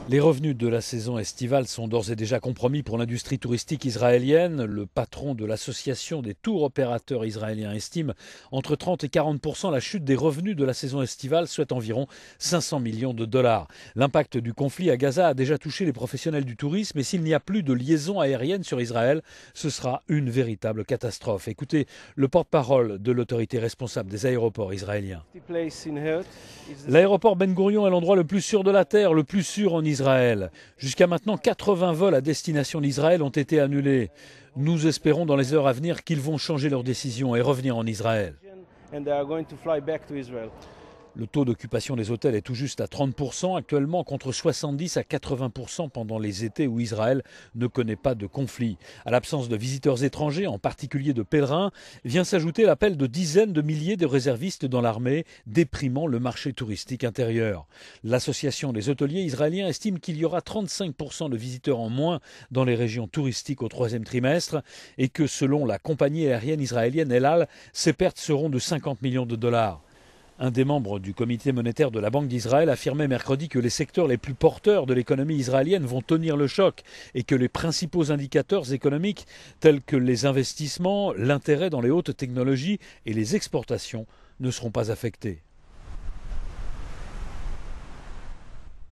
Les revenus de la saison estivale sont d'ores et déjà compromis pour l'industrie touristique israélienne. Le patron de l'association des tours opérateurs israéliens estime entre 30 et 40% la chute des revenus de la saison estivale, soit environ 500 millions de dollars. L'impact du conflit à Gaza a déjà touché les professionnels du tourisme et s'il n'y a plus de liaison aérienne sur Israël, ce sera une véritable catastrophe. Écoutez le porte-parole de l'autorité responsable des aéroports israéliens. L'aéroport Ben Gourion est l'endroit le plus sûr de la Terre, le plus sûr en Israël. Jusqu'à maintenant, 80 vols à destination d'Israël ont été annulés. Nous espérons dans les heures à venir qu'ils vont changer leur décision et revenir en Israël. Le taux d'occupation des hôtels est tout juste à 30% actuellement, contre 70 à 80% pendant les étés où Israël ne connaît pas de conflit. À l'absence de visiteurs étrangers, en particulier de pèlerins, vient s'ajouter l'appel de dizaines de milliers de réservistes dans l'armée, déprimant le marché touristique intérieur. L'association des hôteliers israéliens estime qu'il y aura 35% de visiteurs en moins dans les régions touristiques au troisième trimestre et que selon la compagnie aérienne israélienne El Al, ces pertes seront de 50 millions de dollars. Un des membres du comité monétaire de la Banque d'Israël affirmait mercredi que les secteurs les plus porteurs de l'économie israélienne vont tenir le choc et que les principaux indicateurs économiques tels que les investissements, l'intérêt dans les hautes technologies et les exportations ne seront pas affectés.